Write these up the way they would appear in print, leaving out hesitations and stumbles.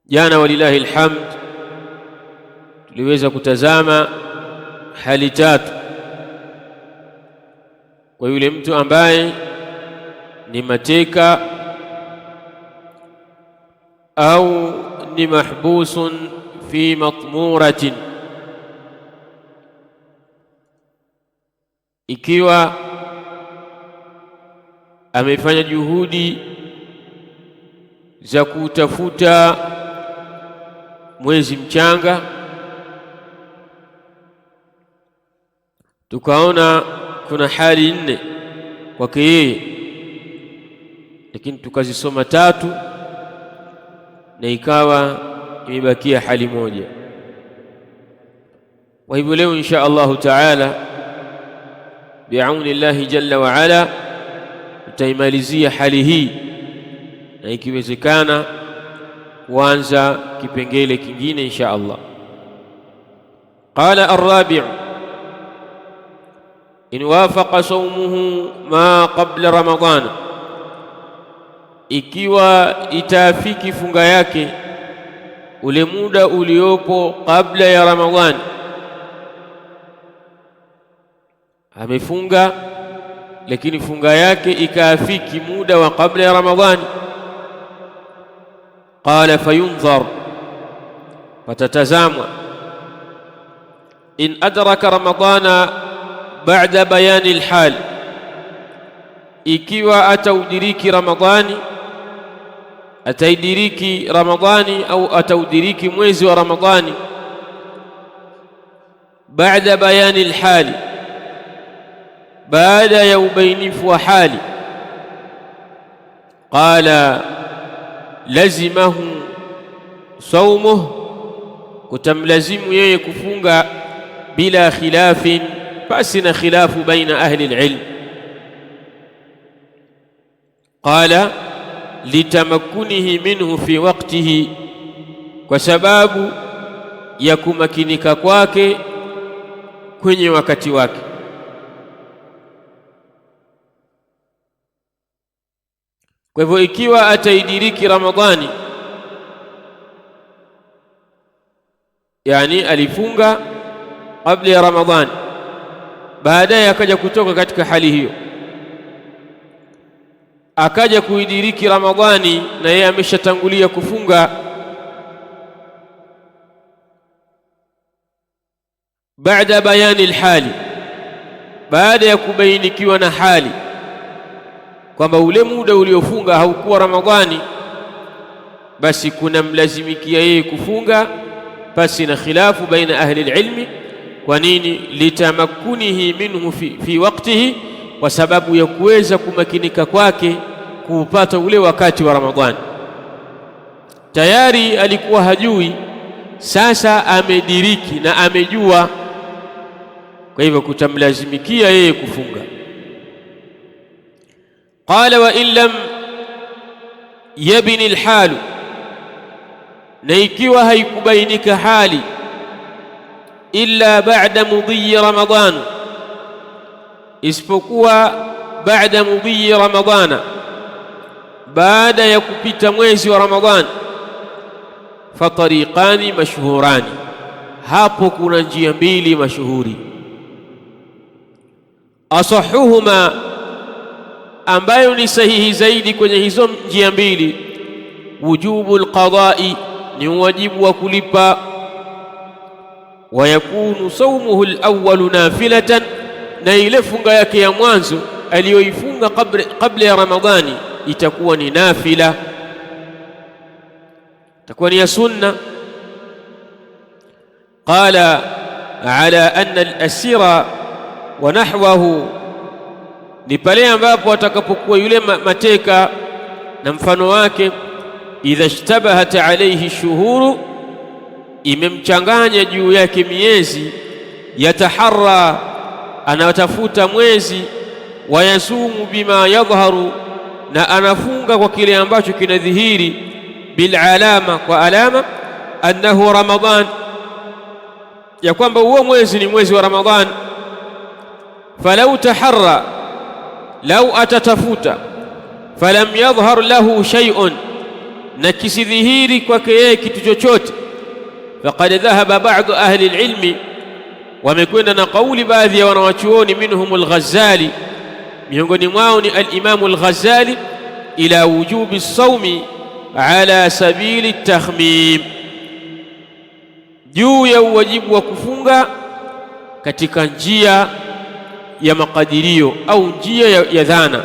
Jana walillahi alhamd tuliweza kutazama hali tatu kwa yule mtu ambaye ni mateka au ni mahbusun fi matmuratin. Ikiwa amefanya juhudi za kutafuta mwezi mchanga, tukaona kuna hali 4 kwake yeye, lakini tukazisoma 3 na ikawa imebakia hali 1. Kwa hivyo leo insha Allahu taala biauni llahi jalla wa ala tutaimalizia hali hii, na ikiwezekana kuanza kipengele kingine insha Allah. Qala ar-rabi', in wafaqa sawmuhu ma qabla Ramadhan, ikiwa itafiki funga yake ule muda uliopo kabla ya Ramadhani. Amefunga lakini funga yake ikafiki muda wa kabla ya Ramadhani. Qala fayunzar, fatatazamwa, in adraka Ramadhana ba'da bayani alhal, ikiwa ataudiriki Ramadhani, ataidiriki Ramadhani au ataudiriki mwezi wa Ramadhani ba'da bayani alhali, baada ya ubainifu wa hali. Qala lazimahu sawmuhu, kutamlazimu yeye kufunga bila khilafin, basi na khilafu baina ahli alilm. Qala litamakkunihi minhu fi waqtihi, kwa sababu ya kumakinika kwake kwenye wakati wake. Kwa hivyo ikiwa ataidiriki Ramadhani, yani alifunga kabla ya Ramadhani, baadaye akaja kutoka katika hali hiyo, akaja kuidiriki Ramadhani na yeye ameshatangulia kufunga baada bayani alhali, baada ya kubainikiwa na hali kwamba ule muda uliofunga haukuwa Ramadhani, basi kuna mlazimikia yeye kufunga basi na khilafu baina ahli alilmi. Kwa nini? Litamakkunihi minhu fi waqtihi, kwa sababu ya kuweza kumakinika kwake kuupata ule wakati wa Ramadhani. Tayari alikuwa hajui, sasa amediriki na amejua, kwa hivyo kutamlazimikia yeye kufunga. Qala wa in lam yabni alhalu, na ikiwa haikubainika hali illa ba'da mudhi Ramadhan, isipokuwa ba'da mudhi Ramadhana, baada ya kupita mwezi wa Ramadhan. Fatariqani mashhurani, hapo kuna njia 2 mashuhuri. Asahuhuma, ambayo ni sahihi zaidi kwenye hizo njia 2, wujubu alqada'i, ni wajibu wa kulipa. Wa yakunu sawmuhu alawwalu nafilatan, na ile funga yake ya mwanzo aliyoifunga kabla ya Ramadhani itakuwa ni nafila, itakuwa ni ya sunna. Qala ala anna al-asira wa nahwahu, ni pale ambapo atakapokuwa yule mateka na mfano wake, idha ishtabahat alayhi shuhuru, imemchanganya juu yake miezi, yataharra, anatafuta mwezi, wayasumu bima yadhharu, na anafunga kwa kile ambacho kinadhihiri, bil alama, kwa alama, annahu Ramadhan, ya kwamba huo mwezi ni mwezi wa Ramadhan. Falau taharra, lau atatafuta, falam yadhhar lahu shay'un, na kisidhihiri kwake yeye kitu chochote. Faqad dhahaba ba'du ahli alilmi, wamekwenda na kauli baadhi ya wanawachuoni, minhum al-Ghazali, miongoni mwao ni al-Imam al-Ghazali, ila wujubi as-sawmi ala sabili at-takhmim, juu ya uwajibu wa kufunga katika njia ya makadirio au njia ya dhana,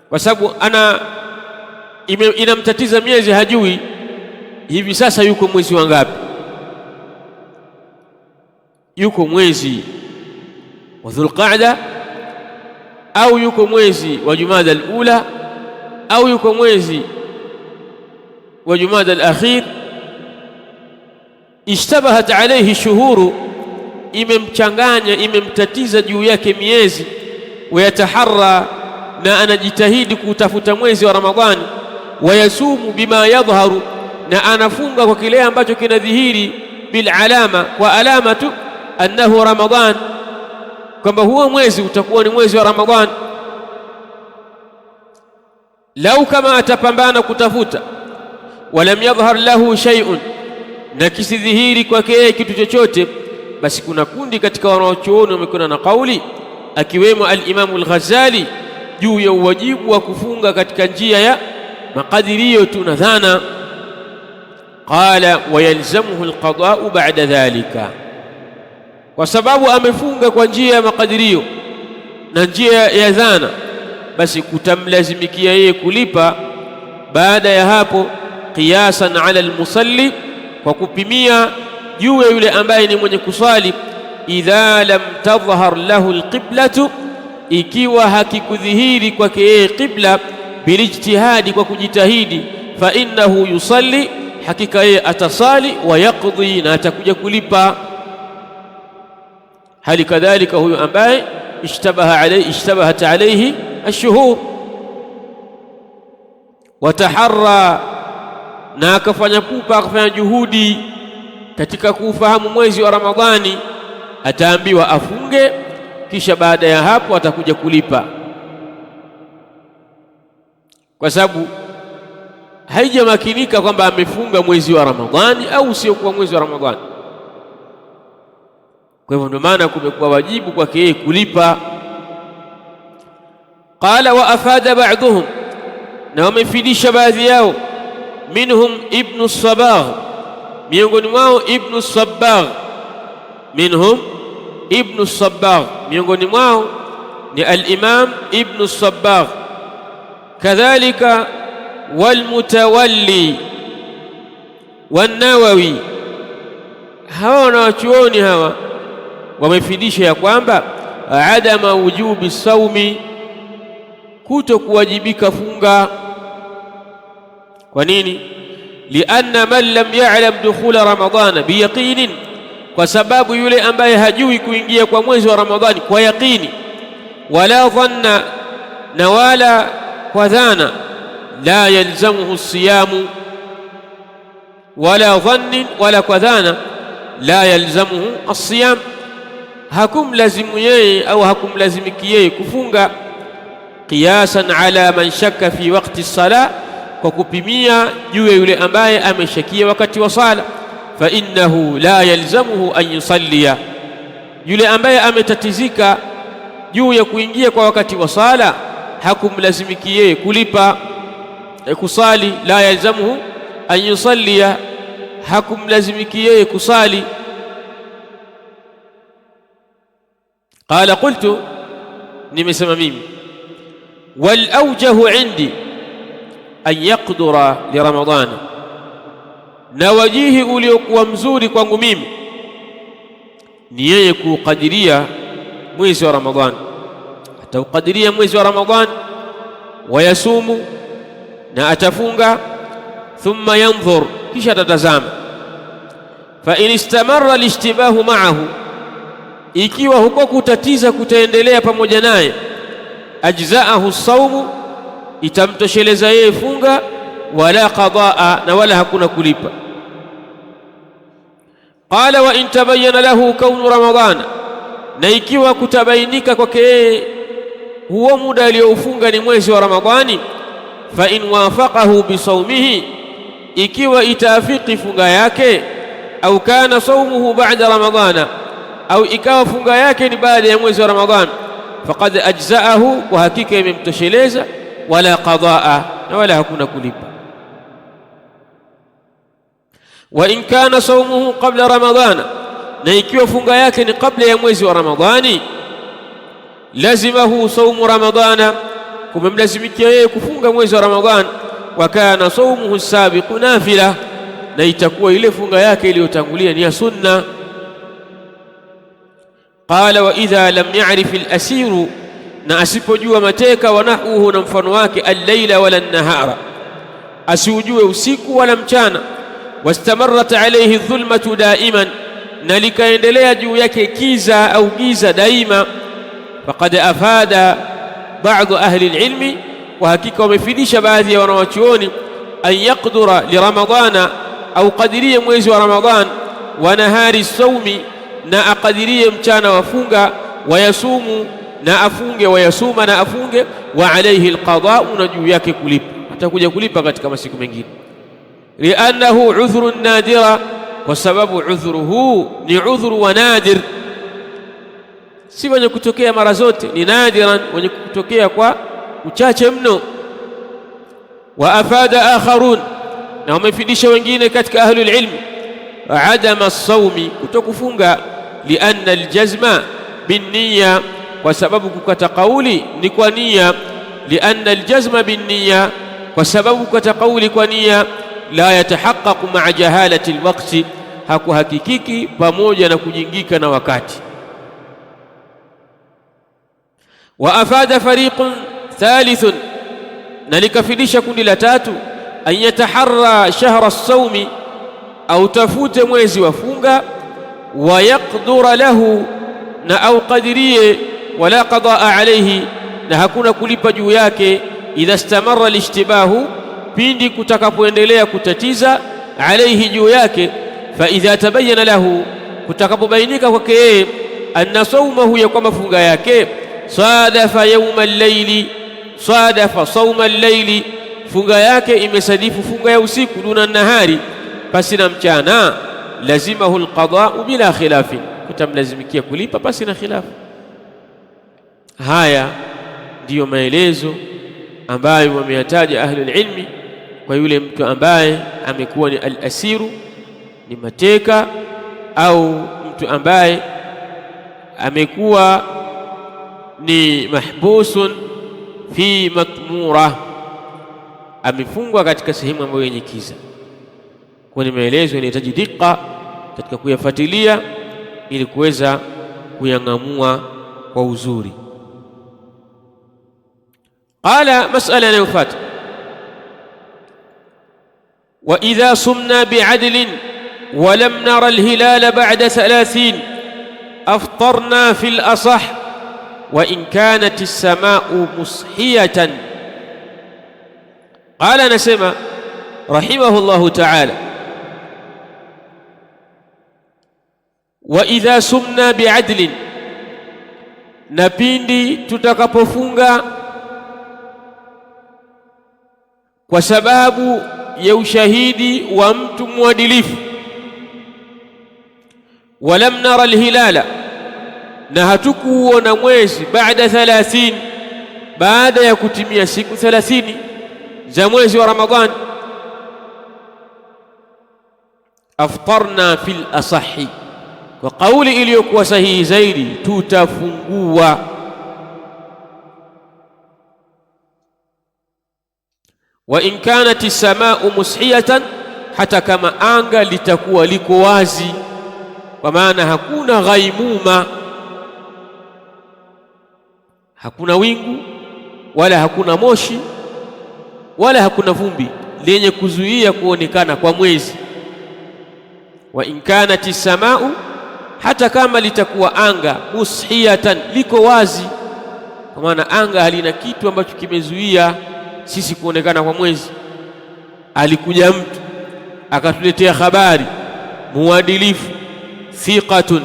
kwa sababu inamtatiza miezi, hajui hivi sasa yuko mwezi wangapi, yuko mwezi wa Dhulqa'da au yuko mwezi wa Jumada al-Ula au yuko mwezi wa Jumada al-Akhir. Ishtabahat alayhi shuhuru, imemchanganya imemtatiza juu yake miezi. Wayataharra, na anajitahidi kutafuta mwezi wa Ramadhani. Wayasumu bima yadhharu, na anafunga kwa kile ambacho kinadhihiri, bil alama, kwa alama tu, annahu Ramadhan, kwamba huo mwezi utakuwa ni mwezi wa Ramadhani. Lau kama atapambana kutafuta, walam yadhhar lahu shay'un, na kisidhihiri kwake kitu chochote, basi kuna kundi katika wanaochuoni wamekwenda na kauli, akiwemo al-Imam al-Ghazali, juu ya uwajibu wa kufunga katika njia ya makadirio tu na dhana. Qala wayalzamuhu al-qada'u ba'da dhalika, kwa sababu amefunga kwa njia ya makadirio na njia ya dhana, basi kutamlazimikia yeye kulipa baada ya hapo, qiyasan ala al-musalli, kwa kupimia juu ya yule ambaye ni mwenye kuswali. Idha lam tadhhar lahu alqiblatu, ikiwa hakikudhihiri kwake yeye qibla, bilijtihadi, kwa kujitahidi, fa innahu yusalli, hakika yeye atasali, wa yaqdi, na atakuja kulipa. Hali kadhalika huyo ambaye ishtabahat alayhi ash-shuhur, wataharra, na akafanya pupa, akafanya juhudi katika kuufahamu mwezi wa Ramadhani, ataambiwa afunge, kisha baada ya hapo atakuja kulipa, kwa sababu haijamakinika kwamba amefunga mwezi wa Ramadhani au sio kwa mwezi wa Ramadhani. Kwa hivyo ndio maana kumekuwa wajibu kwake yeye kulipa. Qala wa afada ba'dhum, na wamefidisha baadhi yao, minhum Ibn Sabagh, miongoni mwao Ibn Sabbagh, minhum Ibn Sabbagh, miongoni mwao ni al-Imam Ibn Sabbagh, kadhalika wal-Mutawalli wan-Nawawi. Hawa wanawachuoni hawa wamefidisha ya kwamba adama wujubi saumi, kuto kuwajibika funga. Kwa nini? Lianna man lam ya'lam dukhula ramadhana biyaqinin, kwa sababu yule ambaye hajui kuingia kwa mwezi wa Ramadhani kwa yaqini, wala dhanna, na wala kwa dhana, la yalzamuhu siyamu, wala dhannin, wala kwa dhana, la yalzamuhu as-siyam, hakumlazimu yeye au hakumlazimiki yeye kufunga. Qiyasan ala man shakka fi waqti as-salah, kwa kupimia juu ya yule ambaye ameshakia wakati wa sala. Fa innahu la yalzamuhu an yusalliya, yule ambaye ametatizika juu ya kuingia kwa wakati wa sala, hakumlazimiki yeye kulipa kusali. La yalzamuhu an yusalliya, hakumlazimiki yeye kusali. Qala qultu, nimesema mimi, wal awjahu indi an yaqdura li Ramadhani, na wajihi uliokuwa mzuri kwangu mimi ni yeye kuukadiria mwezi wa Ramadhani. Ataukadiria mwezi wa Ramadhani, wayasumu, na atafunga, thumma yanzur, kisha atatazama. Fa in istamarra lishtibahu ma'ahu, ikiwa huko kutatiza kutaendelea pamoja naye, ajzaahu saumu, itamtosheleza yeye funga, wala qadaa, na wala hakuna kulipa. Qala wa in tabayyana lahu kaunu ramadhana, na ikiwa kutabainika kwake yeye huo muda aliyoufunga ni mwezi wa Ramadhani, fa in wafaqahu bisawmihi, ikiwa itaafiki funga yake, au kana sawmuhu ba'da ramadhana, au ikawa funga yake ni baada ya mwezi wa Ramadhan, faqad ajza'ahu, kwa hakika imemtosheleza, wala qadaa, na wala hakuna kulipa. Wa in kana sawmuhu qabla ramadhana, na ikiwa funga yake ni kabla ya mwezi wa Ramadhani, lazimahu sawmu ramadhana, kumemlazimikia yeye kufunga mwezi wa Ramadhan, wa kana sawmuhu sabiqu nafila, na itakuwa ile funga yake iliyotangulia ni ya sunna. Qala wa idha lam ya'rif al-asiru, na asipojua mateka, wa nahwuhu, na mfano wake, al-laila wala an-nahara, asiujue usiku wala mchana, wastamarrat alayhi dhulmatu daiman, na likaendelea juu yake kiza au giza daima, faqad afada ba'd ahli al-ilmi, wa hakika wamefidisha baadhi ya wanawachuoni, an yaqdura li ramadhana, au qadirie mwezi wa Ramadhan, wa nahari sawmi, na aqadirie mchana wafunga, wayasumu, na afunge, wayasuma, na afunge, wa alayhi alqada, na juu yake kulipa, atakuja kulipa katika masiku mengine. Liannahu udhrun nadira, kwa sababu udhruhu ni udhuru wa nadir, si wenye kutokea mara zote, ni nadiran, wenye kutokea kwa uchache mno. Wa afada akharun, na wamefidisha wengine katika ahlul ilmi, adama as-sawmi, kutokufunga, lianna al-jazma bin-niyya, kwa sababu kukata kauli ni kwa nia, lianna al-jazma bin-niyya, kwa sababu kukata kauli kwa nia, la yatahaqqaqu ma'a jahalati al-waqti, hakuhakikiki pamoja na kujingika na wakati. Wa afada fariqun thalithun, na likafidisha kundi la tatu, an yataharra shahra as-sawmi, au tafute mwezi wa funga, wa yaqdura lahu, na au qadirie, wala qadaa alayhi, na hakuna kulipa juu yake, idha istamarra al-ishtibahu, pindi kutakapoendelea kutatiza, alayhi, juu yake, fa idha tabayyana lahu, kutakapobainika kwake yeye, anna sawmahu, ya kwamba funga yake, sadafa yawma al-layli, sadafa sawma al-layli, funga yake imesadifu funga ya usiku, duna nahari, pasi na mchana, lazimahu alqada'u bila khilafin, kutamlazimikia kulipa pasi na khilafu. Haya ndiyo maelezo ambayo wameyataja ahlul ilmi kwa yule mtu ambaye amekuwa ni al-asiru, ni mateka, au mtu ambaye amekuwa ni mahbusun fi matmura, amefungwa katika sehemu ambayo yenye kiza. Kwa ni maelezo yanahitaji dikka katika kuyafuatilia ili kuweza kuyang'amua kwa uzuri. Qala, mas'ala inayofuata, wa idha sumna bi'adlin wa lam nara al-hilala ba'da 30 aftarna fi al-asah wa in kanat as-sama'u mushiyatan. Qala, anasema rahimahullahu ta'ala, wa idha sumna bi'adlin, na pindi tutakapofunga kwa sababu ya ushahidi wa mtu mwadilifu, walam nara alhilala, na hatukuona mwezi, baada 30, baada ya kutimia siku 30 za mwezi wa Ramadhani, aftarna fil asahi, kwa kauli iliyokuwa sahihi zaidi, tutafungua. Wa in kanat as-sama'u mushiyatan, hata kama anga litakuwa liko wazi, kwa maana hakuna ghaimuma, hakuna wingu wala hakuna moshi wala hakuna vumbi lenye kuzuia kuonekana kwa mwezi. Wa in kanat as-sama'u, hata kama litakuwa anga mushiyatan, liko wazi, kwa maana anga halina kitu ambacho kimezuia sisi kuonekana kwa mwezi. Alikuja mtu akatuletea habari, muadilifu thiqatun,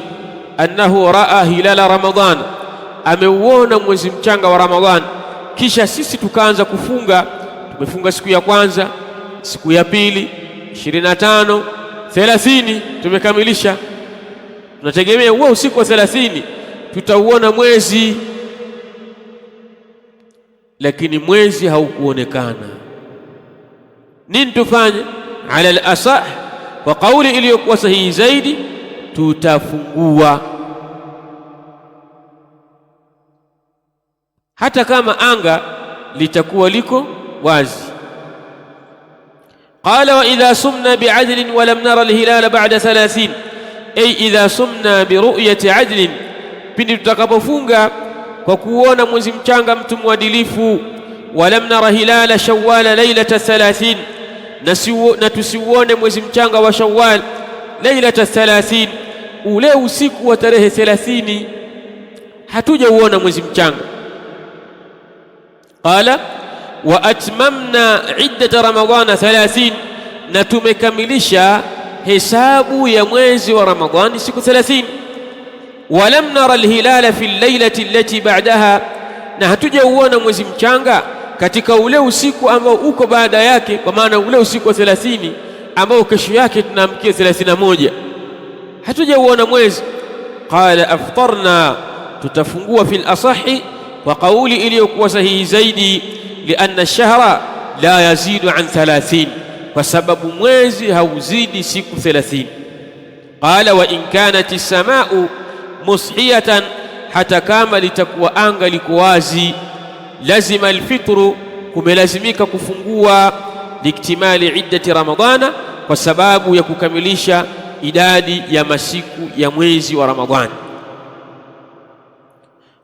annahu raa hilala Ramadhan, ameuona mwezi mchanga wa Ramadhan, kisha sisi tukaanza kufunga tumefunga siku ya kwanza, siku ya pili, 25, 30 tumekamilisha. Tunategemea huo usiku wa 30 tutauona mwezi, lakini mwezi haukuonekana. Nini tufanye? Ala al-asah, kwa kauli iliyokuwa sahihi zaidi, tutafungua hata kama anga litakuwa liko wazi. Qala wa idha sumna bi'adlin wa lam nara al-hilala ba'da 30, ay idha sumna bi ru'yati 'adlin, pindi tutakapofunga kwa kuona mwezi mchanga mtu mwadilifu, wa lam nara hilala shawwal lailata 30, na tusiuone mwezi mchanga wa Shawwal lailata 30, ule usiku wa tarehe 30 hatujauona mwezi mchanga. Qala wa atmamna iddata ramadhana 30, na tumekamilisha hesabu ya mwezi wa Ramadhani siku 30. Wa lam nara alhilala fi allailati allati ba'daha, na hatujauona mwezi mchanga katika ule usiku ambao uko baada yake, kwa maana ule usiku wa 30 ambao kesho yake tunaamkia 31, hatujauona mwezi. Qala aftarna, tutafungua fil asahi, wa kauli iliyokuwa sahihi zaidi, lianna ash-shahra la yazidu an 30, kwa sababu mwezi hauzidi siku 30. Qala wa in kanat as-samau mushiyatan, hata kama litakuwa anga liko wazi, lazima alfitru, kumelazimika kufungua, liktimali iddati ramadhana, kwa sababu ya kukamilisha idadi ya masiku ya mwezi wa Ramadhani.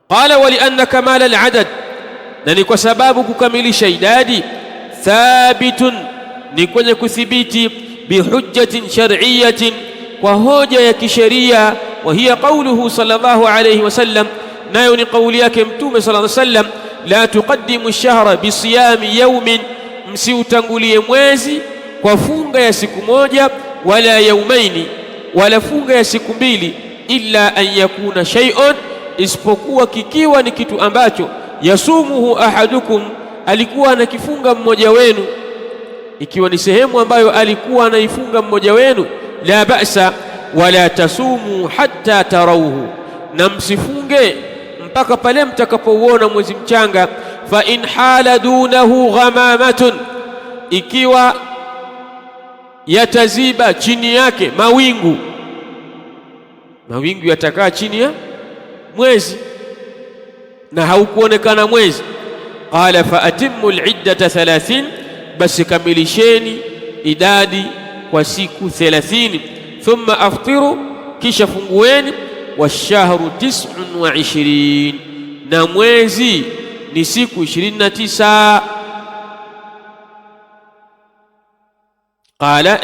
Qala wa lianna kamala aladad, na ni kwa sababu kukamilisha idadi, thabitun, ni kwenye kuthibiti, bihujjatin shar'iyyatin, kwa hoja ya kisheria, wa hiya qawluhu sallallahu alayhi wasallam, nayo ni kauli yake Mtume sallallahu alayhi wasallam, la tuqaddimu ash-shahra bisiyami yawmin, msiutangulie mwezi kwa funga ya siku moja, wala yaumaini, wala funga ya siku mbili, illa an yakuna shay'un, isipokuwa kikiwa ni kitu ambacho yasumuhu ahadukum, alikuwa anakifunga mmoja wenu, ikiwa ni sehemu ambayo alikuwa anaifunga mmoja wenu, la ba'sa, wala tasumu hatta tarawhu, na msifunge mpaka pale mtakapouona mwezi mchanga. Fa in hala dunahu ghamamatun, ikiwa yataziba chini yake mawingu, mawingu yatakaa chini ya mwezi na haukuonekana mwezi. Qala fa atimmu al-iddata 30, basi kamilisheni idadi kwa siku 30. Thumma aftiru, kisha fungueni. Washahru 29, na mwezi ni siku 29. Qala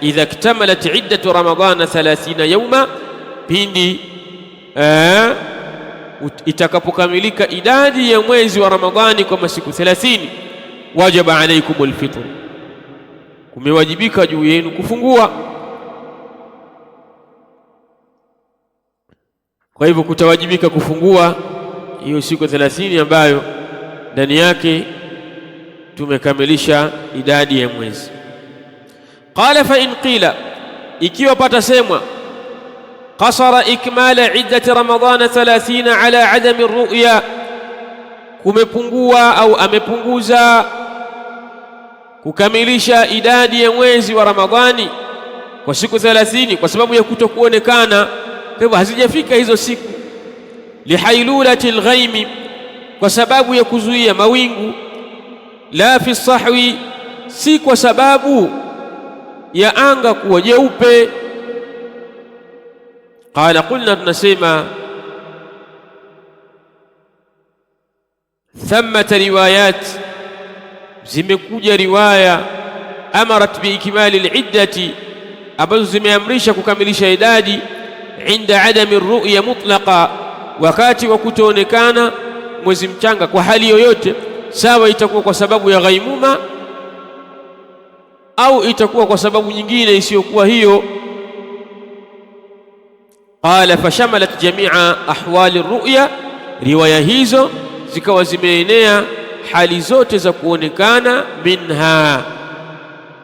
idha iktamalat iddatu ramadhana 30 yawma, pindi itakapokamilika idadi ya mwezi wa Ramadhani kwa masiku 30, wajaba alaykumul fitr, kumewajibika juu yenu kufungua. Kwa hivyo kutawajibika kufungua hiyo siku 30 ambayo ndani yake tumekamilisha idadi ya mwezi. Qala fa in qila, ikiwa patasemwa qasara ikmala iddati ramadhana 30 ala adami ru'ya, kumepungua au amepunguza kukamilisha idadi ya mwezi wa Ramadhani kwa siku 30 kwa sababu ya kutokuonekana, kwa hivyo hazijafika hizo siku. Lihailulati alghaimi, kwa sababu ya kuzuia mawingu. La fi sahwi, si kwa sababu ya anga kuwa jeupe. Qala qulna, tunasema thamata riwayat, zimekuja riwaya amarat biikmali al-iddati, ambazo zimeamrisha kukamilisha idadi inda adami ru'ya mutlaqa, wakati wa kutoonekana mwezi mchanga kwa hali yoyote, sawa itakuwa kwa sababu ya ghaimuma au itakuwa kwa sababu nyingine isiyokuwa hiyo. Qala fashamalat jami'a ahwali ru'ya, riwaya hizo zikawa zimeenea hali zote za kuonekana, minha,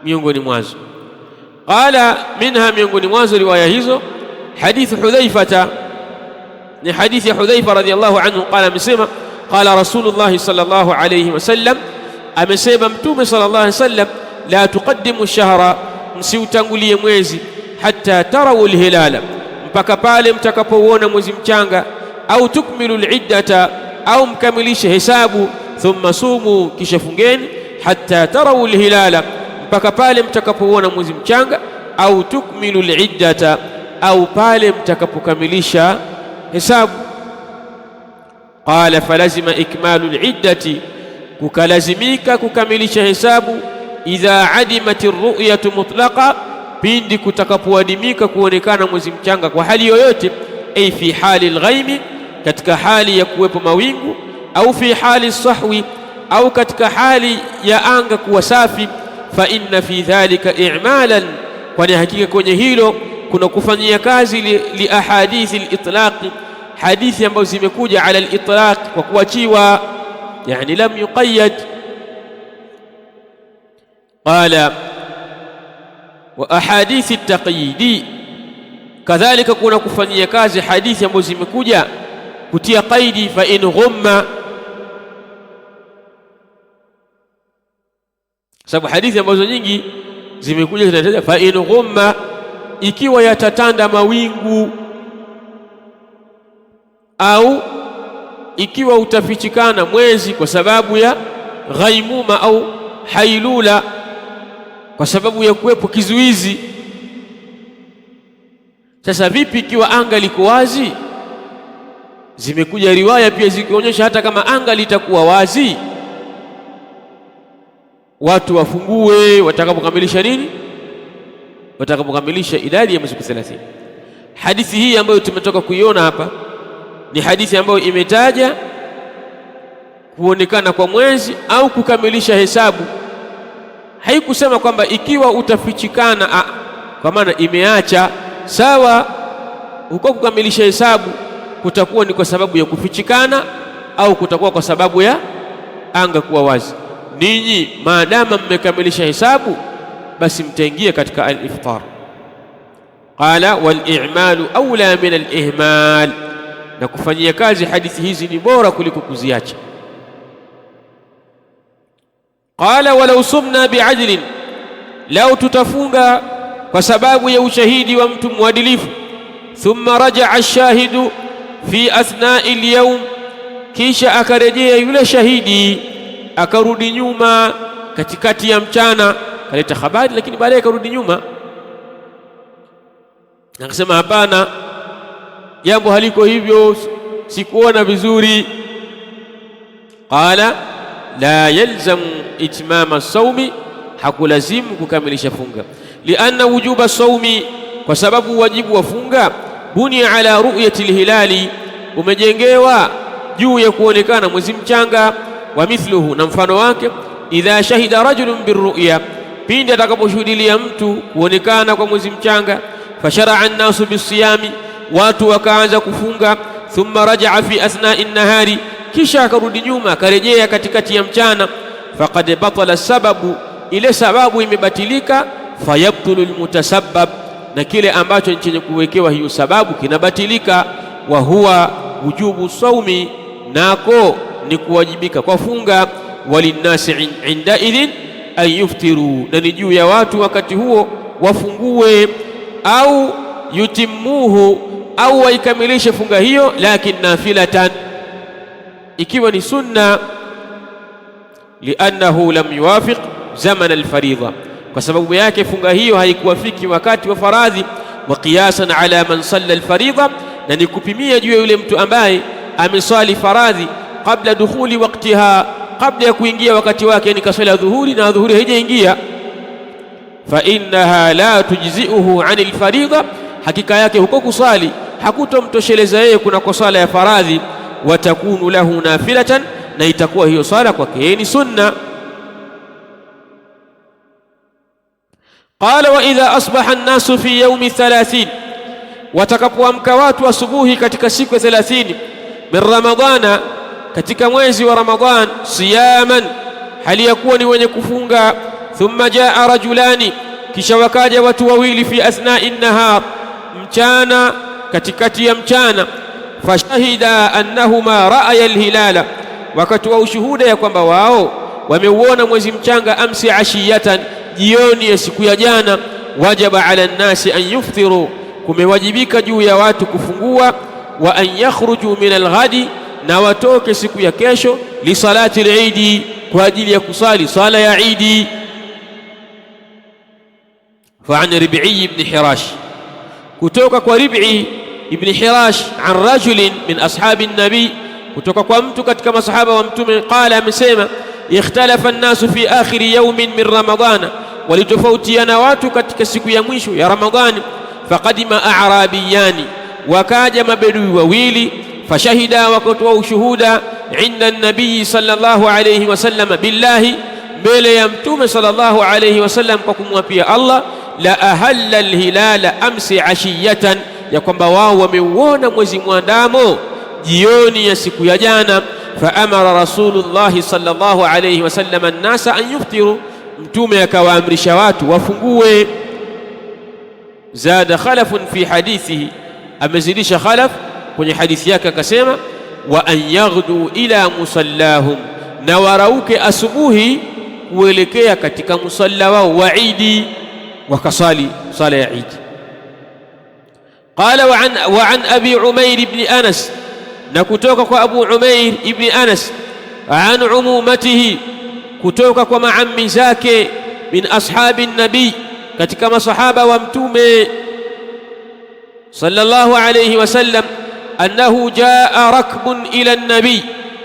miongoni mwazo. Qala minha, miongoni mwazo riwaya hizo, hadithu Hudhaifata, ni hadithi ya Hudhaifa radhiyallahu anhu, qala, amesema qala Rasulullah sallallahu alayhi wasallam, amesema Mtume sallallahu alayhi wasallam, la tuqaddimu shahra, msiutangulie mwezi, hatta tarawu alhilala, mpaka pale mtakapouona mwezi mchanga, au tukmilu aliddata, au mkamilishe hesabu, thumma sumu, kisha fungeni, hatta tarawu alhilala, mpaka pale mtakapouona mwezi mchanga, au tukmilu aliddata, au pale mtakapokamilisha hesabu. Qala falazima ikmalu aliddati, kukalazimika kukamilisha hesabu, idha adimati arru'yatu mutlaqa, pindi kutakapoadimika kuonekana mwezi mchanga kwa hali yoyote, ay fi hali alghaimi, katika hali ya kuwepo mawingu, au fi hali sahwi, au katika hali ya anga kuwa safi. Fa inna fi dhalika i'malan, kwani hakika kwenye hilo kuna kufanyia kazi li ahadithi al-itlaq, hadithi ambazo zimekuja ala al-itlaq, kwa kuachiwa, yani lam yuqayyad. Qala wa ahadithi at-taqyidi, kadhalika kuna kufanyia kazi hadithi ambazo zimekuja kutia qaidi, fa in ghumma, sababu hadithi ambazo nyingi zimekuja zinataja fa in ghumma, ikiwa yatatanda mawingu, au ikiwa utafichikana mwezi kwa sababu ya ghaimuma au hailula, kwa sababu ya kuwepo kizuizi. Sasa vipi ikiwa anga liko wazi? Zimekuja riwaya pia zikionyesha hata kama anga litakuwa wazi, watu wafungue watakapokamilisha nini? Watakapokamilisha idadi ya masiku 30. Hadithi hii ambayo tumetoka kuiona hapa ni hadithi ambayo imetaja kuonekana kwa mwezi au kukamilisha hesabu. Haikusema kwamba ikiwa utafichikana, kwa maana imeacha sawa huko kukamilisha hesabu kutakuwa ni kwa sababu ya kufichikana au kutakuwa kwa sababu ya anga kuwa wazi. Ninyi maadama mmekamilisha hesabu, basi mtaingia katika al-iftar. Qala wal i'malu awla min al-ihmal, na kufanyia kazi hadithi hizi ni bora kuliko kuziacha. Qala walau sumna bi'adlin, lau tutafunga kwa sababu ya ushahidi wa mtu mwadilifu, thumma raja'a ash-shahidu fi athna'i al-yawm, kisha akarejea yule shahidi akarudi nyuma katikati ya mchana, kaleta habari lakini baadaye akarudi nyuma, akasema hapana, jambo haliko hivyo, sikuona vizuri. Qala la yalzamu itmama as-sawmi, hakulazimu kukamilisha funga. Lianna wujuba as-sawmi, kwa sababu wajibu wa funga, bunia ala ru'yati al-hilali, umejengewa juu ya kuonekana mwezi mchanga. Wa mithluhu, na mfano wake, idha shahida rajulun birru'ya, pindi atakaposhuhudia mtu kuonekana kwa mwezi mchanga, fashara'a an-nasu bisiyami, watu wakaanza kufunga, thumma raja'a fi athna'i an-nahari, kisha akarudi nyuma akarejea katikati ya mchana, faqad batala sababu, ile sababu imebatilika, fayabtulu al-mutasabbab, na kile ambacho chenye kuwekewa hiyo sababu kinabatilika. Wa huwa wujubu sawmi, nako ni kuwajibika kwa funga. Walinnasi inda idhin an yuftiru, na ni juu ya watu wakati huo wafungue, au yutimuhu, au waikamilishe funga hiyo, lakin nafilatan, ikiwa ni sunna. Liannahu lam yuwafiq zaman alfaridha, kwa sababu yake funga hiyo haikuwafiki wakati wa faradhi. Wa qiyasan ala man salla alfaridha, na ni kupimia juu ya yule mtu ambaye ameswali faradhi kabla dukhuli waqtiha, kabla ya kuingia wakati wake, yani kaswali dhuhuri na dhuhuri haijaingia. Fa innaha la tujzi'uhu 'anil faridha, hakika yake huko kusali hakutomtosheleza yeye kuna swala ya faradhi. Watakunu lahu nafilatan, na itakuwa hiyo swala kwake ni sunna. Qala wa idha asbaha an-nasu fi yawmi 30, watakapoamka watu asubuhi katika siku ya 30, min ramadhana, katika mwezi wa Ramadhan siyaman, hali ya kuwa ni wenye kufunga. Thumma jaa rajulani, kisha wakaja watu wawili, fi athnai nahar, mchana, katikati ya mchana. Fashahida annahuma ra'aya alhilala, wakatoa ushuhuda ya kwamba wao wameuona mwezi mchanga. Amsi ashiyatan, jioni ya siku ya jana. Wajaba ala nnasi an yuftiru, kumewajibika juu ya watu kufungua. Wa an yakhruju min alghadi, na watoke siku ya kesho. Li salati al-Eid, kwa ajili ya kusali sala ya Eid. Fa an Rib'i ibn Hirash, kutoka kwa Rib'i ibn Hirash, an rajulin min ashabi an-nabi, kutoka kwa mtu katika masahaba wa Mtume. Qala, amesema ikhtalafa an-nasu fi akhiri yawmin min Ramadana, walitofautiana watu katika siku ya mwisho ya Ramadhani. Faqadima a'rabiyani, wakaja mabedui wawili. Fashahida, wakatoa ushuhuda inda an-nabii sallallahu alayhi wasallam billahi, mbele ya Mtume sallallahu alayhi wasallam, kwa kumwapia Allah. La ahalla al-hilala amsi ashiyatan, ya kwamba wao wameuona mwezi mwandamo jioni ya siku ya jana. Fa amara Rasulullah sallallahu alayhi wasallam an-nasa an yuftiru, Mtume akawaamrisha watu wafungue. Zada khalafun fi hadithihi, amezidisha Khalaf kwenye hadithi yake akasema, wa an yaghdu ila musallahum, na warauke asubuhi kuelekea katika musalla wao wa Idi, wakasali sala ya Idi. Qala wa an Abi Umair ibn Anas, na kutoka kwa Abu Umair ibn Anas, an umumatihi, kutoka kwa maammi zake, min ashabi nabii, katika masahaba wa Mtume sallallahu alayhi wasallam, annahu jaa rakbun ila an-nabii,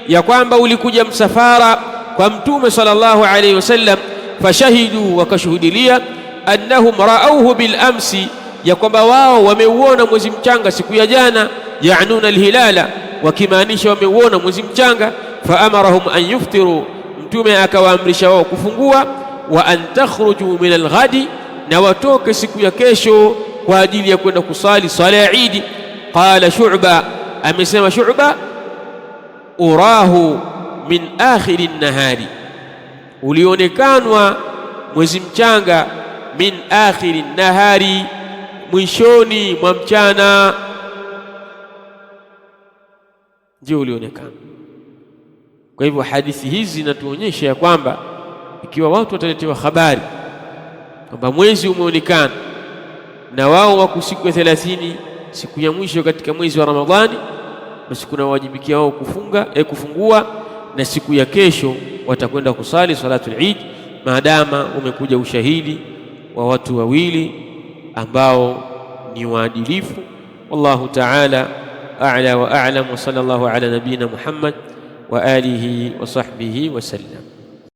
ya kwamba ulikuja msafara kwa Mtume sallallahu alayhi wasallam. Fashahidu, wakashuhudilia, annahum ra'awhu bil amsi, ya kwamba wao wameuona mwezi mchanga siku ya jana. Ya'nuna al-hilala, wakimaanisha wameuona mwezi mchanga. Fa amarahum an yuftiru, Mtume akawaamrisha wao kufungua. Wa an takhruju min al-ghadi, na watoke siku ya kesho kwa ajili ya kwenda kusali sala ya Eid. Qala Shu'ba, amesema Shu'ba, urahu min akhiri an-nahari, ulionekanwa mwezi mchanga, min akhiri an-nahari, mwishoni mwa mchana, ndio ulionekana. Kwa hivyo hadithi hizi zinatuonyesha ya kwamba ikiwa watu wataletewa habari kwamba mwezi umeonekana na wao wako siku ya 30, siku ya mwisho katika mwezi wa Ramadhani, basi kuna wajibikia wao kufungua, na siku ya kesho watakwenda kusali salatul Eid, maadama umekuja ushahidi wa watu wawili ambao ni waadilifu. Wallahu ta'ala a'la wa a'lam, wa sallallahu ala nabina Muhammad wa alihi wa sahbihi wa sallam.